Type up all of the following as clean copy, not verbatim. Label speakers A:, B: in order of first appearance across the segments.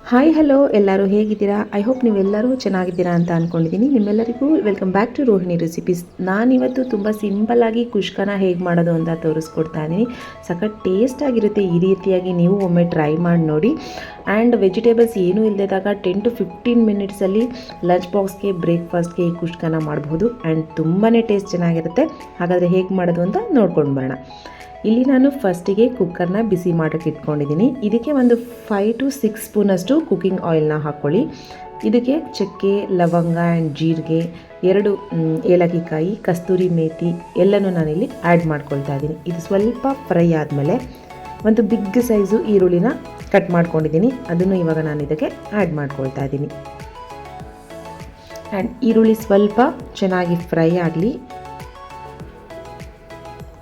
A: Hi hello ಎಲ್ಲರೂ ಹೇಗಿದ್ದೀರಾ? I hope ನೀವೆಲ್ಲರೂ ಚೆನ್ನಾಗಿದ್ದೀರಾ ಅಂತ ಅಂದ್ಕೊಂಡಿದ್ದೀನಿ. ನಿಮ್ಮೆಲ್ಲರಿಗೂ welcome back to Rohini recipes. ನಾನಿವತ್ತು ತುಂಬ ಸಿಂಪಲ್ಲಾಗಿ ಕುಷ್ಕನ ಹೇಗೆ ಮಾಡೋದು ಅಂತ ತೋರಿಸ್ಕೊಡ್ತಾ ಇದ್ದೀನಿ. ಸಖತ್ ಟೇಸ್ಟಾಗಿರುತ್ತೆ. ಈ ರೀತಿಯಾಗಿ ನೀವು ಒಮ್ಮೆ ಟ್ರೈ ಮಾಡಿ ನೋಡಿ. ಆ್ಯಂಡ್ ವೆಜಿಟೇಬಲ್ಸ್ ಏನೂ ಇಲ್ಲದಾಗ 10 to 15 ಮಿನಿಟ್ಸಲ್ಲಿ ಲಂಚ್ ಬಾಕ್ಸ್ಗೆ ಬ್ರೇಕ್ಫಾಸ್ಟ್ಗೆ ಈ ಕುಷ್ಕನ ಮಾಡ್ಬೋದು. ಆ್ಯಂಡ್ ತುಂಬಾ ಟೇಸ್ಟ್ ಚೆನ್ನಾಗಿರುತ್ತೆ. ಹಾಗಾದರೆ ಹೇಗೆ ಮಾಡೋದು ಅಂತ ನೋಡ್ಕೊಂಡು ಬರೋಣ. ಇಲ್ಲಿ ನಾನು ಫಸ್ಟಿಗೆ ಕುಕ್ಕರ್ನ ಬಿಸಿ ಮಾಡೋಕ್ಕೆ ಇಟ್ಕೊಂಡಿದ್ದೀನಿ. ಇದಕ್ಕೆ ಒಂದು 5 to 6 ಸ್ಪೂನಷ್ಟು ಕುಕ್ಕಿಂಗ್ ಆಯಿಲ್ನ ಹಾಕ್ಕೊಳ್ಳಿ. ಇದಕ್ಕೆ ಚಕ್ಕೆ, ಲವಂಗ ಆ್ಯಂಡ್ ಜೀರಿಗೆ, 2 ಏಲಕ್ಕಿಕಾಯಿ, ಕಸ್ತೂರಿ ಮೇಥಿ ಎಲ್ಲನೂ ನಾನಿಲ್ಲಿ ಆ್ಯಡ್ ಮಾಡ್ಕೊಳ್ತಾ ಇದ್ದೀನಿ. ಇದು ಸ್ವಲ್ಪ ಫ್ರೈ ಆದಮೇಲೆ ಒಂದು ಬಿಗ್ ಸೈಜು ಈರುಳ್ಳಿನ ಕಟ್ ಮಾಡ್ಕೊಂಡಿದ್ದೀನಿ. ಅದನ್ನು ಇವಾಗ ನಾನು ಇದಕ್ಕೆ ಆ್ಯಡ್ ಮಾಡ್ಕೊಳ್ತಾ ಇದ್ದೀನಿ. ಆ್ಯಂಡ್ ಈರುಳ್ಳಿ ಸ್ವಲ್ಪ ಚೆನ್ನಾಗಿ ಫ್ರೈ ಆಗಲಿ.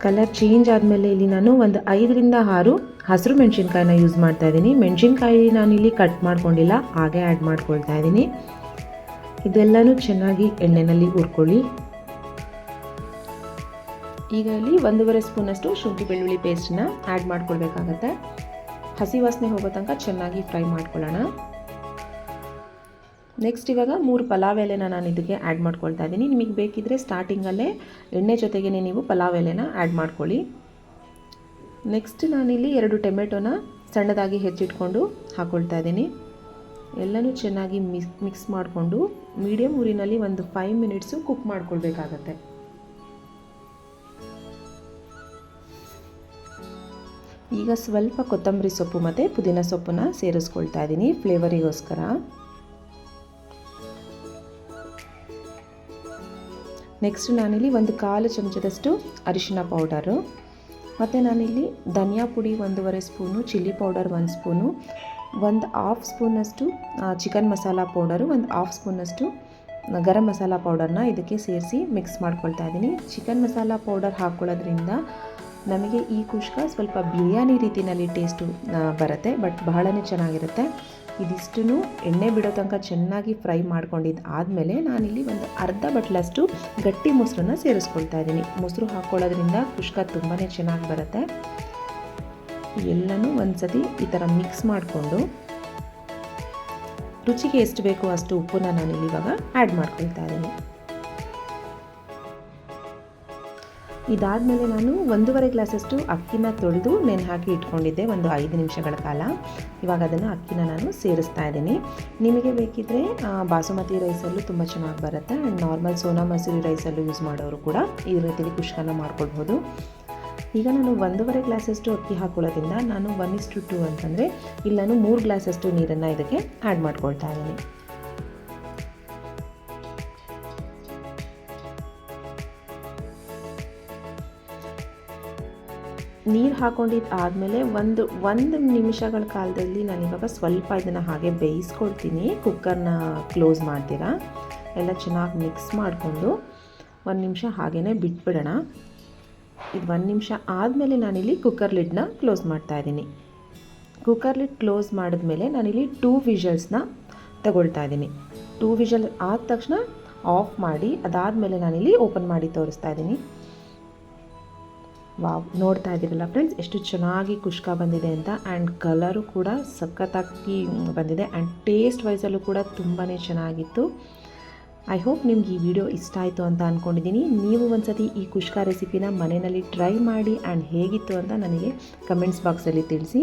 A: ಕಲರ್ ಚೇಂಜ್ ಆದಮೇಲೆ ಇಲ್ಲಿ ನಾನು ಒಂದು 5 ರಿಂದ 6 ಹಸಿರು ಮೆಣಸಿನ್ಕಾಯಿನ ಯೂಸ್ ಮಾಡ್ತಾ ಇದ್ದೀನಿ. ಮೆಣಸಿನ್ಕಾಯಿ ನಾನಿಲ್ಲಿ ಕಟ್ ಮಾಡ್ಕೊಂಡಿಲ್ಲ, ಹಾಗೆ ಆ್ಯಡ್ ಮಾಡ್ಕೊಳ್ತಾ ಇದ್ದೀನಿ. ಇದೆಲ್ಲನೂ ಚೆನ್ನಾಗಿ ಎಣ್ಣೆಯಲ್ಲಿ ಹುರ್ಕೊಳ್ಳಿ. ಈಗ ಇಲ್ಲಿ 1.5 ಸ್ಪೂನಷ್ಟು ಶುಂಠಿ ಬೆಳ್ಳುಳ್ಳಿ ಪೇಸ್ಟನ್ನ ಆ್ಯಡ್ ಮಾಡ್ಕೊಳ್ಬೇಕಾಗತ್ತೆ. ಹಸಿ ವಾಸನೆ ಹೋಗೋ ತನಕ ಚೆನ್ನಾಗಿ ಫ್ರೈ ಮಾಡ್ಕೊಳ್ಳೋಣ. ನೆಕ್ಸ್ಟ್ ಇವಾಗ 3 ಪಲಾವ್ ಎಲೆನ ನಾನು ಇದಕ್ಕೆ ಆ್ಯಡ್ ಮಾಡ್ಕೊಳ್ತಾ ಇದ್ದೀನಿ. ನಿಮಗೆ ಬೇಕಿದ್ದರೆ ಸ್ಟಾರ್ಟಿಂಗಲ್ಲೇ ಎಣ್ಣೆ ಜೊತೆಗೇ ನೀವು ಪಲಾವ್ ಎಲೆನ ಆ್ಯಡ್ ಮಾಡ್ಕೊಳ್ಳಿ. ನೆಕ್ಸ್ಟ್ ನಾನಿಲ್ಲಿ 2 ಟೊಮೆಟೊನ ಸಣ್ಣದಾಗಿ ಹೆಚ್ಚಿಟ್ಕೊಂಡು ಹಾಕ್ಕೊಳ್ತಾ ಇದ್ದೀನಿ. ಎಲ್ಲನೂ ಚೆನ್ನಾಗಿ ಮಿಕ್ಸ್ ಮಾಡಿಕೊಂಡು ಮೀಡಿಯಮ್ ಊರಿನಲ್ಲಿ ಒಂದು 5 ಮಿನಿಟ್ಸು ಕುಕ್ ಮಾಡ್ಕೊಳ್ಬೇಕಾಗತ್ತೆ. ಈಗ ಸ್ವಲ್ಪ ಕೊತ್ತಂಬರಿ ಸೊಪ್ಪು ಮತ್ತು ಪುದೀನ ಸೊಪ್ಪನ್ನ ಸೇರಿಸ್ಕೊಳ್ತಾ ಇದ್ದೀನಿ ಫ್ಲೇವರಿಗೋಸ್ಕರ. ನೆಕ್ಸ್ಟ್ ನಾನಿಲ್ಲಿ ಒಂದು 1/4 ಚಮಚದಷ್ಟು ಅರಿಶಿನ ಪೌಡರು, ಮತ್ತು ನಾನಿಲ್ಲಿ ಧನಿಯಾ ಪುಡಿ 1.5 ಸ್ಪೂನು, ಚಿಲ್ಲಿ ಪೌಡರ್ 1 ಸ್ಪೂನು, ಒಂದು 1/2 ಸ್ಪೂನಷ್ಟು ಚಿಕನ್ ಮಸಾಲ ಪೌಡರು, ಒಂದು 1/2 ಸ್ಪೂನಷ್ಟು ಗರಂ ಮಸಾಲ ಪೌಡರ್ನ ಇದಕ್ಕೆ ಸೇರಿಸಿ ಮಿಕ್ಸ್ ಮಾಡ್ಕೊಳ್ತಾ ಇದ್ದೀನಿ. ಚಿಕನ್ ಮಸಾಲ ಪೌಡರ್ ಹಾಕ್ಕೊಳ್ಳೋದ್ರಿಂದ ನಮಗೆ ಈ ಕುಷ್ಕ ಸ್ವಲ್ಪ ಬಿರಿಯಾನಿ ರೀತಿಯಲ್ಲಿ ಟೇಸ್ಟು ಬರುತ್ತೆ, ಬಟ್ ಬಹಳನೇ ಚೆನ್ನಾಗಿರುತ್ತೆ. ಇದಿಷ್ಟನ್ನು ಎಣ್ಣೆ ಬಿಡೋ ತನಕ ಚೆನ್ನಾಗಿ ಫ್ರೈ ಮಾಡ್ಕೊಂಡಿದ್ದು ಆದಮೇಲೆ ನಾನಿಲ್ಲಿ ಒಂದು ಅರ್ಧ ಬಟ್ಲಷ್ಟು ಗಟ್ಟಿ ಮೊಸರನ್ನ ಸೇರಿಸ್ಕೊಳ್ತಾ ಇದ್ದೀನಿ. ಮೊಸರು ಹಾಕ್ಕೊಳ್ಳೋದ್ರಿಂದ ಕುಷ್ಕ ತುಂಬಾ ಚೆನ್ನಾಗಿ ಬರುತ್ತೆ. ಎಲ್ಲನೂ ಒಂದು ಸತಿ ಈ ಥರ ಮಿಕ್ಸ್ ಮಾಡಿಕೊಂಡು ರುಚಿಗೆ ಎಷ್ಟು ಬೇಕೋ ಅಷ್ಟು ಉಪ್ಪನ್ನ ನಾನಿಲ್ಲಿ ಇವಾಗ ಆ್ಯಡ್ ಮಾಡ್ಕೊಳ್ತಾ ಇದ್ದೀನಿ. ಇದಾದಮೇಲೆ ನಾನು 1.5 ಗ್ಲಾಸಷ್ಟು ಅಕ್ಕಿನ ತೊಳೆದು ನೆನೆ ಹಾಕಿ ಇಟ್ಕೊಂಡಿದ್ದೆ ಒಂದು 5 ನಿಮಿಷಗಳ ಕಾಲ. ಇವಾಗ ಅದನ್ನು ಅಕ್ಕಿನ ನಾನು ಸೇರಿಸ್ತಾ ಇದ್ದೀನಿ. ನಿಮಗೆ ಬೇಕಿದ್ದರೆ ಬಾಸುಮತಿ ರೈಸಲ್ಲೂ ತುಂಬ ಚೆನ್ನಾಗಿ ಬರುತ್ತೆ. ಆ್ಯಂಡ್ ನಾರ್ಮಲ್ ಸೋನಾ ಮಸೂರಿ ರೈಸಲ್ಲೂ ಯೂಸ್ ಮಾಡೋರು ಕೂಡ ಈ ರೀತಿಯಲ್ಲಿ ಕುಷ್ಕನ ಮಾಡ್ಕೊಳ್ಬೋದು. ಈಗ ನಾನು 1.5 ಗ್ಲಾಸಷ್ಟು ಅಕ್ಕಿ ಹಾಕೊಳ್ಳೋದ್ರಿಂದ ನಾನು 1:2 ಅಂತಂದರೆ ಇಲ್ಲಿ ನಾನು 3 ಗ್ಲಾಸಷ್ಟು ನೀರನ್ನು ಇದಕ್ಕೆ ಆ್ಯಡ್ ಮಾಡ್ಕೊಳ್ತಾ ಇದ್ದೀನಿ. ನೀರು ಹಾಕ್ಕೊಂಡಿದ್ದು ಆದಮೇಲೆ ಒಂದು ನಿಮಿಷಗಳ ಕಾಲದಲ್ಲಿ ನಾನಿವಾಗ ಸ್ವಲ್ಪ ಇದನ್ನು ಹಾಗೆ ಬೇಯಿಸ್ಕೊಳ್ತೀನಿ. ಕುಕ್ಕರ್ನ ಕ್ಲೋಸ್ ಮಾಡ್ತೀರಾ ಎಲ್ಲ ಚೆನ್ನಾಗಿ ಮಿಕ್ಸ್ ಮಾಡಿಕೊಂಡು 1 ನಿಮಿಷ ಹಾಗೇ ಬಿಟ್ಬಿಡೋಣ. ಇದು 1 ನಿಮಿಷ ಆದಮೇಲೆ ನಾನಿಲ್ಲಿ ಕುಕ್ಕರ್ ಲಿಡ್ನ ಕ್ಲೋಸ್ ಮಾಡ್ತಾ ಇದ್ದೀನಿ. ಕುಕ್ಕರ್ ಲಿಡ್ ಕ್ಲೋಸ್ ಮಾಡಿದ್ಮೇಲೆ ನಾನಿಲ್ಲಿ 2 ವಿಷಲ್ಸ್ನ ತಗೊಳ್ತಾ ಇದ್ದೀನಿ. 2 ವಿಷಲ್ ಆದ ತಕ್ಷಣ ಆಫ್ ಮಾಡಿ ಅದಾದಮೇಲೆ ನಾನಿಲ್ಲಿ ಓಪನ್ ಮಾಡಿ ತೋರಿಸ್ತಾ ಇದ್ದೀನಿ. ವಾವ್, ನೋಡ್ತಾ ಇದ್ದೀರಲ್ಲ ಫ್ರೆಂಡ್ಸ್ ಎಷ್ಟು ಚೆನ್ನಾಗಿ ಕುಷ್ಕ ಬಂದಿದೆ ಅಂತ. ಆ್ಯಂಡ್ ಕಲರು ಕೂಡ ಸಖತ್ತಾಗಿ ಬಂದಿದೆ. ಆ್ಯಂಡ್ ಟೇಸ್ಟ್ ವೈಸಲ್ಲೂ ಕೂಡ ತುಂಬಾ ಚೆನ್ನಾಗಿತ್ತು. ಐ ಹೋಪ್ ನಿಮ್ಗೆ ಈ ವಿಡಿಯೋ ಇಷ್ಟ ಆಯಿತು ಅಂತ ಅಂದ್ಕೊಂಡಿದ್ದೀನಿ. ನೀವು ಒಂದು ಸತಿ ಈ ಕುಷ್ಕ ರೆಸಿಪಿನ ಮನೆಯಲ್ಲಿ ಟ್ರೈ ಮಾಡಿ ಆ್ಯಂಡ್ ಹೇಗಿತ್ತು ಅಂತ ನನಗೆ ಕಮೆಂಟ್ಸ್ ಬಾಕ್ಸಲ್ಲಿ ತಿಳಿಸಿ.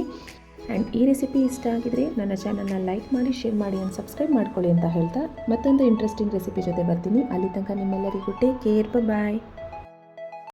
A: ಆ್ಯಂಡ್ ಈ ರೆಸಿಪಿ ಇಷ್ಟ ಆಗಿದರೆ ನನ್ನ ಚಾನಲ್ನ ಲೈಕ್ ಮಾಡಿ, ಶೇರ್ ಮಾಡಿ ಆ್ಯಂಡ್ ಸಬ್ಸ್ಕ್ರೈಬ್ ಮಾಡ್ಕೊಳ್ಳಿ ಅಂತ ಹೇಳ್ತಾ ಮತ್ತೊಂದು ಇಂಟ್ರೆಸ್ಟಿಂಗ್ ರೆಸಿಪಿ ಜೊತೆ ಬರ್ತೀನಿ. ಅಲ್ಲಿ ತನಕ ನಿಮ್ಮೆಲ್ಲರಿಗೂ ಟೇಕ್ ಕೇರ್, ಬಾಯ್.